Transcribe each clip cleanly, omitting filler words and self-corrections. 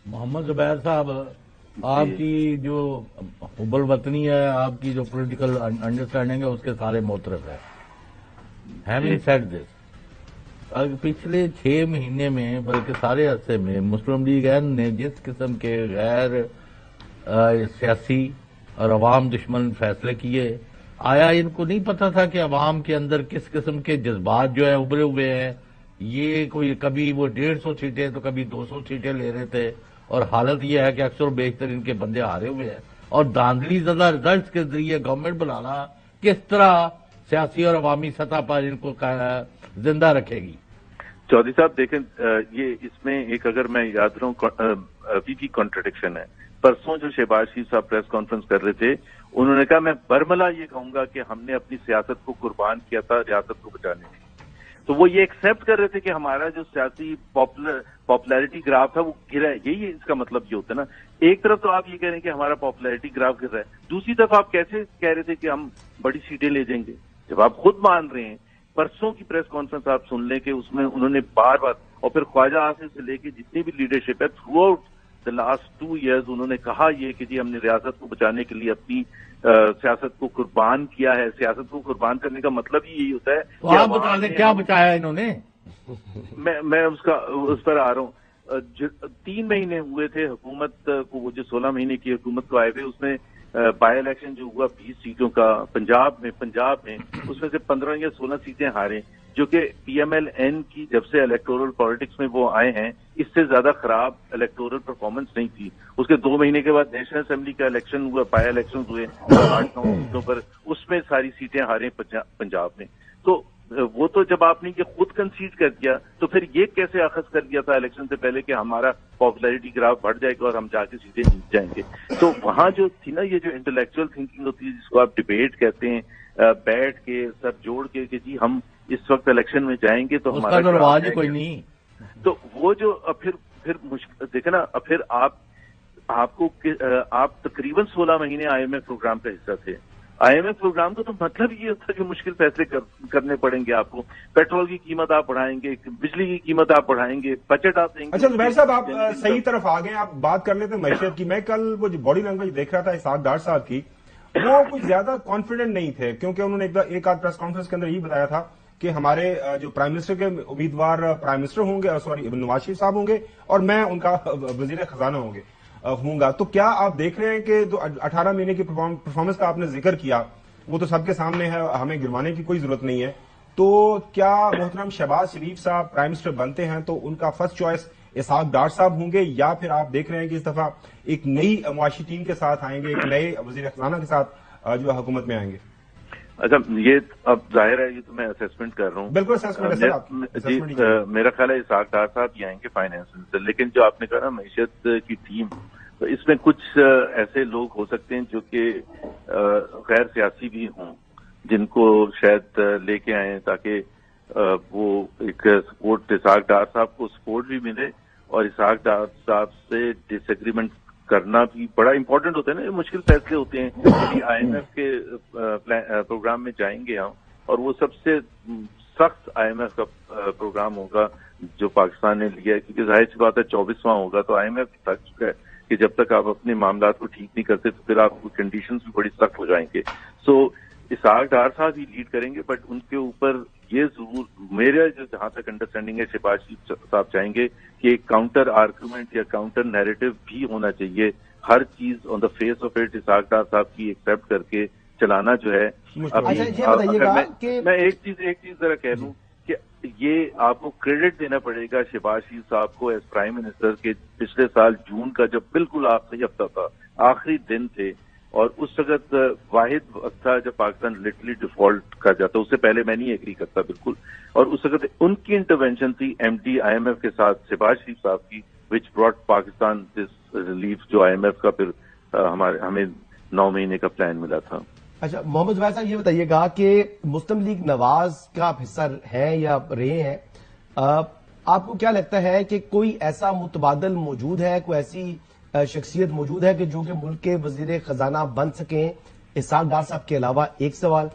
मोहम्मद जुबैर साहब, आपकी जो हुब्बुल वतनी है, आपकी जो पॉलिटिकल अंडरस्टैंडिंग है, उसके सारे मोतरफ है। हैविंग सेड दिस, पिछले 6 महीने में बल्कि सारे अरसे में मुस्लिम लीग ने जिस किस्म के गैर सियासी और अवाम दुश्मन फैसले किए, आया इनको नहीं पता था कि अवाम के अंदर किस किस्म के जज्बात जो है उभरे हुए हैं। ये कोई कभी वो 150 सीटें तो कभी 200 सीटें ले रहे थे, और हालत ये है कि अक्सर बेहतर इनके बंदे हारे हुए हैं। और धांधली ज़्यादा रिजल्ट के जरिए गवर्नमेंट बनाना किस तरह सियासी और अवामी सतह पर इनको जिंदा रखेगी? चौधरी साहब देखें, ये इसमें एक अगर मैं याद रहूं अभी भी कॉन्ट्रडिक्शन है। परसों जो शहबाज शरीफ साहब प्रेस कॉन्फ्रेंस कर रहे थे, उन्होंने कहा मैं बरमला ये कहूंगा कि हमने अपनी सियासत को कुर्बान किया था रियासत को बचाने के लिए। तो वो ये एक्सेप्ट कर रहे थे कि हमारा जो सियासी पॉपुलैरिटी ग्राफ था वो गिरा है। यही इसका मतलब ये होता है ना। एक तरफ तो आप ये कह रहे हैं कि हमारा पॉपुलैरिटी ग्राफ गिर रहा है, दूसरी तरफ आप कैसे कह रहे थे कि हम बड़ी सीटें ले जाएंगे, जब आप खुद मान रहे हैं। परसों की प्रेस कॉन्फ्रेंस आप सुन लें कि उसमें उन्होंने बार बार, और फिर ख्वाजा आसिफ से लेके जितनी भी लीडरशिप है through out the last 2 years, उन्होंने कहा ये कि जी हमने रियासत को बचाने के लिए अपनी सियासत को कुर्बान किया है। सियासत को कुर्बान करने का मतलब ही यही होता है। तो आप बता दें क्या बचाया इन्होंने? मैं उस पर आ रहा हूँ। 3 महीने हुए थे हुकूमत को, वो जो 16 महीने की हुकूमत को आए हुए, उसमें बाई इलेक्शन जो हुआ 20 सीटों का पंजाब में उसमें से 15 या 16 सीटें हारे, जो कि PMLN की जब से इलेक्टोरल पॉलिटिक्स में वो आए हैं इससे ज्यादा खराब इलेक्टोरल परफॉर्मेंस नहीं थी। उसके 2 महीने के बाद नेशनल असेंबली का इलेक्शन हुआ, बाई इलेक्शन हुए 8-9 सीटों पर, उसमें सारी सीटें हारे पंजाब में। तो वो तो जब आपने ये खुद कंसीड कर दिया, तो फिर ये कैसे अखज़ कर दिया था इलेक्शन से पहले कि हमारा पॉपुलैरिटी ग्राफ बढ़ जाएगा और हम जाके सीटें जीत जाएंगे। तो वहां जो थी ना, ये जो इंटेलेक्चुअल थिंकिंग होती है जिसको आप डिबेट कहते हैं, बैठ के सर जोड़ के कि जी हम इस वक्त इलेक्शन में जाएंगे तो हमारा तो रवाज ही कोई नहीं। तो वो जो फिर मुश्किल देखे ना, फिर आप तकरीबन 16 महीने IMF प्रोग्राम का हिस्सा थे। IMF प्रोग्राम का तो मतलब ये होता है कि मुश्किल फैसले करने पड़ेंगे आपको। पेट्रोल की कीमत आप बढ़ाएंगे, बिजली की कीमत आप बढ़ाएंगे, बजट आप देंगे। अच्छा जुबैर साहब, आप सही तरफ आ गए। आप बात कर लेते मैशियत की। मैं कल वो जो बॉडी लैंग्वेज देख रहा था इसहाक डार साहब की, वो कुछ ज्यादा कॉन्फिडेंट नहीं थे, क्योंकि उन्होंने एक आध प्रेस कॉन्फ्रेंस के अंदर ये बताया था कि हमारे जो प्राइम मिनिस्टर के उम्मीदवार प्राइम मिनिस्टर होंगे, सॉरी नवाज शरीफ साहब होंगे, और मैं उनका वजीर खजाना होऊंगा। तो क्या आप देख रहे हैं कि जो 18 महीने की परफॉर्मेंस का आपने जिक्र किया वो तो सबके सामने है, हमें गिरवाने की कोई जरूरत नहीं है। तो क्या मोहतरम शहबाज शरीफ साहब प्राइम मिनिस्टर बनते हैं तो उनका फर्स्ट चॉइस इसहाक डार साहब होंगे, या फिर आप देख रहे हैं कि इस दफा एक नई मुआशी टीम के साथ आएंगे, एक नए वजीर खजाना के साथ जो हुकूमत में आएंगे? अच्छा, ये अब जाहिर है, ये तो मैं असेसमेंट कर रहा हूँ। बिल्कुल असेसमेंट जी, मेरा ख्याल है इसहाक डार साहब ही आएंगे फाइनेंस मिनिस्टर। लेकिन जो आपने कहा ना मैशियत की टीम, तो इसमें कुछ ऐसे लोग हो सकते हैं जो कि गैर सियासी भी हों, जिनको शायद लेके आए ताकि वो एक सपोर्ट, इसहाक डार साहब को सपोर्ट भी मिले, और इसहाक डार साहब से डिसएग्रीमेंट करना भी बड़ा इंपॉर्टेंट होता है ना। ये मुश्किल फैसले होते हैं कि IMF के प्रोग्राम में जाएंगे हम, और वो सबसे सख्त IMF का प्रोग्राम होगा जो पाकिस्तान ने लिया है, क्योंकि जाहिर सी बात है 24वां होगा। तो IMF थक चुका है कि जब तक आप अपने मामला को ठीक नहीं करते तो फिर आपको कंडीशंस भी बड़ी सख्त हो जाएंगे। सो इसहाक डार साहब ही लीड करेंगे, बट उनके ऊपर ये जरूर मेरे जहां तक अंडरस्टैंडिंग है, शहबाज शरीफ साहब चाहेंगे कि एक काउंटर आर्गूमेंट या काउंटर नैरेटिव भी होना चाहिए। हर चीज on the face of it Ishaq Dar साहब की एक्सेप्ट करके चलाना जो है। मैं एक चीज जरा कह लूं कि ये आपको क्रेडिट देना पड़ेगा शहबाज शरीफ साहब को एज प्राइम मिनिस्टर के पिछले साल जून का जब बिल्कुल आखिरी हफ्ता था, आखिरी दिन थे, और उस वक्त वाहिद वक्त था जब पाकिस्तान लिटरली डिफॉल्ट कर जाता। उससे पहले मैं नहीं एग्री करता बिल्कुल। और उस वक्त उनकी इंटरवेंशन थी MD IMF के साथ शहबाज शरीफ साहब की, which brought Pakistan this relief, जो IMF का फिर हमें 9 महीने का प्लान मिला था। अच्छा मोहम्मद जुबैर साहब, ये बताइएगा कि मुस्लिम लीग नवाज का आप हिस्सा हैं या रहे हैं, आपको क्या लगता है कि कोई ऐसा मुतबादल मौजूद है, कोई ऐसी शख्सियत मौजूद है कि जो कि मुल्क के वजीर खजाना बन सकें इसहाक डार साहब के अलावा? एक सवाल।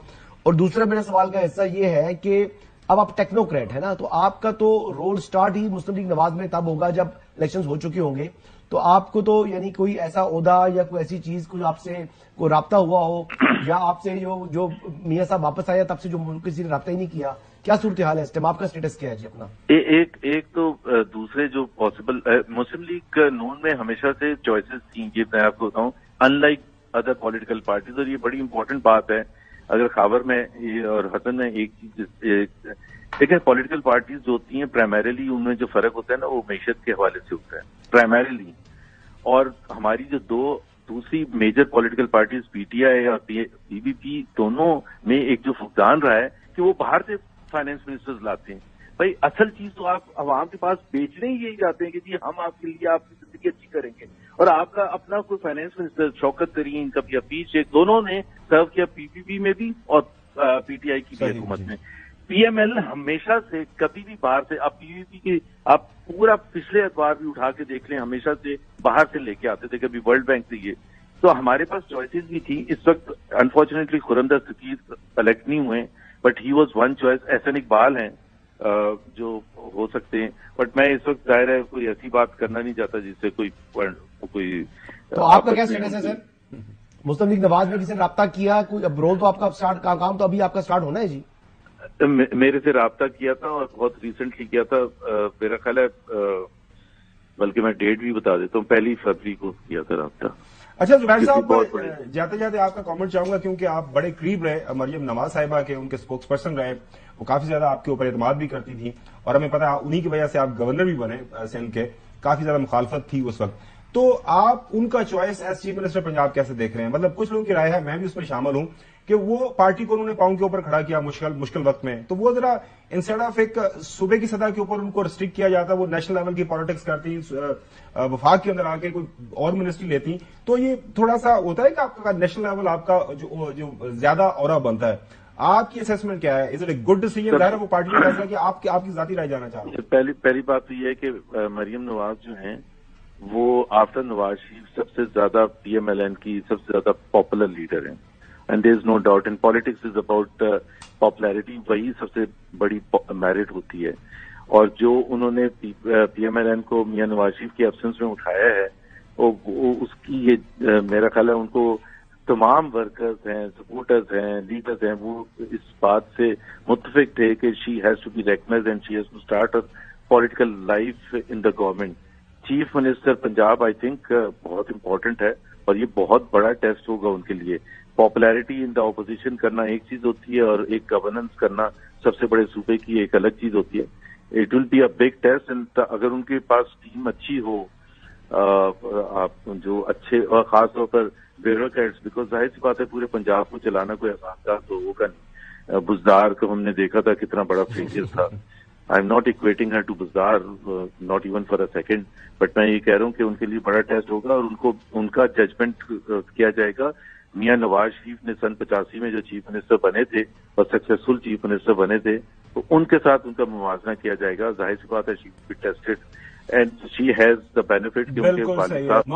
और दूसरा मेरा सवाल का हिस्सा ये है कि अब आप टेक्नोक्रेट है ना, तो आपका तो रोल स्टार्ट ही मुस्लिम लीग नवाज में तब होगा जब الیکشن ہو چکے ہوں گے، تو آپ کو تو یعنی کوئی ایسا عہدہ یا کوئی ایسی چیز کوئی آپ سے کوئی رابطہ ہوا ہو، یا آپ سے جو میاں صاحب واپس آیا تب سے جو کسی نے رابطہ ہی نہیں کیا، کیا صورتحال ہے اس ٹائم؟ آپ کا اسٹیٹس کیا ہے جی اپنا؟ ایک تو دوسرے جو پاسبل مسلم لیگ نون میں ہمیشہ سے چوائسیز تھیں، یہ میں آپ کو بتاؤں، in like other political parties, اور یہ بڑی امپورٹنٹ بات ہے. اگر خاور میں اور حسن میں ایک چیز دیکھیں، پولیٹیکل پارٹیز جو ہوتی ہیں پرائمریلی ان میں جو فرق ہوتا ہے نا وہ معیشت کے حوالے سے ہوتا ہے پرائمریلی. اور ہماری جو دوسری major political parties P T I اور پی بی پی، دونوں میں ایک جو فقدان رہا ہے کہ وہ باہر سے فائنانس منسٹرز لاتے ہیں. بھائی اصل چیز تو آپ عوام کے پاس بیچنے ہی یہی جاتے ہیں کہ جی ہم آپ کے لیے آپ کی زندگی اچھی کریں گے، اور آپ کا اپنا کوئی فائنانس منسٹر شوکت ترین کبھی حفیظ شیخ دونوں نے سرو کیا پی پی پی میں بھی اور پی ٹی آئی کی بھی حکومت میں. پی ایم ایل ہمیشہ سے کبھی بھی باہر سے، آپ پی وی پی کے آپ پورا پچھلے اتوار بھی اٹھا کے دیکھ لیں، ہمیشہ سے باہر سے لے کے آتے تھے، کبھی ورلڈ بینک سے. یہ تو ہمارے پاس چوائسیز بھی تھی. اس وقت انفارچونیٹلی خرندر سکیر الیکٹ نہیں ہوئے، but he was one choice. Ahsan Iqbal ہیں جو ہو سکتے ہیں، بٹ میں اس وقت ظاہر ہے کوئی ایسی بات کرنا نہیں چاہتا جس سے کوئی تو آپ کا کیا اسٹیٹس ہے سر؟ مسلم لیگ نواز میں کسی نے رابطہ کیا؟ کوئی اب رول تو آپ کا کام تو ابھی آپ کا اسٹارٹ ہونا ہے جی. میرے سے رابطہ کیا تھا اور بہت ریسنٹلی کیا تھا. میرا خیال ہے بلکہ میں ڈیٹ بھی بتا دیتا ہوں، 1 فروری کو کیا تھا رابطہ. اچھا زبیر صاحب، جاتے جاتے آپ کا کامنٹ چاہوں گا، کیونکہ آپ بڑے قریب رہے مریم نواز صاحبہ کے، ان کے اسپوکس پرسن رہے، وہ کافی زیادہ آپ کے اوپر اعتماد بھی کرتی تھیں، اور ہمیں پتا انہی کی وجہ سے آپ گورنر بھی بنے سندھ کے. کافی زیادہ مخالفت تھی اس وقت. تو آپ ان کا choice as chief minister Punjab کیسے دیکھ رہے ہیں؟ مطلب کچھ لوگوں کی رائے ہے، میں بھی اس میں شامل ہوں، کہ وہ پارٹی کو انہوں نے پاؤں کے اوپر کھڑا کیا مشکل وقت میں، تو وہ ذرا انسٹیڈ آف ایک صوبے کی سطح کے اوپر ان کو ریسٹرکٹ کیا جاتا، وہ نیشنل لیول کی پالیٹکس کرتی، وفاق کے اندر آ کے کوئی اور منسٹری لیتی، تو یہ تھوڑا سا ہوتا ہے کہ آپ کا نیشنل لیول آپ کا جو زیادہ اورا بنتا ہے. آپ کی اسیسمنٹ کیا ہے؟ Is it a good decision? ظاہر ہے وہ پارٹی نے فیصلہ کیا، آپ کی ذاتی رائے جانا چاہ رہے ہیں. پہلی بات تو یہ ہے کہ مریم نواز جو ہیں وہ آفٹر نواز شریف سب سے زیادہ پی ایم ایل این کی سب سے زیادہ پاپولر لیڈر ہیں. And there is no doubt in politics is about popularity, وہی سب سے بڑی میرٹ ہوتی ہے. اور جو انہوں نے پی ایم ایل این کو میاں نواز شریف کی ایبسنس میں اٹھایا ہے، اس کی یہ میرا خیال ہے ان کو تمام ورکرز ہیں، سپورٹرز ہیں، لیڈرز ہیں، وہ اس بات سے متفق تھے کہ she has to be recognized and she has to start political life in the government. Chief minister Punjab I think بہت امپورٹنٹ ہے، اور یہ بہت بڑا ٹیسٹ ہوگا ان کے لیے. پاپولیرٹی ان دا اپوزیشن کرنا ایک چیز ہوتی ہے، اور ایک گورننس کرنا سب سے بڑے صوبے کی ایک الگ چیز ہوتی ہے. It will be a big test. اگر ان کے پاس ٹیم اچھی ہو، آپ جو اچھے، اور خاص طور پر بیوروکریٹس، بیکاز ظاہر سی بات ہے پورے پنجاب کو چلانا کوئی آسان کام تو ہوگا نہیں. بزدار کو ہم نے دیکھا تھا کتنا بڑا فیلئر تھا. I am not equating her to Buzdar, not even for a second, but میں یہ کہہ رہا ہوں کہ ان کے لیے بڑا ٹیسٹ ہوگا، اور ان کا ججمنٹ کیا جائے گا. میاں نواز شریف نے سن 85 میں جو چیف منسٹر بنے تھے اور سکسیسفل چیف منسٹر بنے تھے، تو ان کے ساتھ ان کا موازنہ کیا جائے گا. ظاہر سی بات ہے she will be tested and she has the benefit کہ ان کے والد صاحب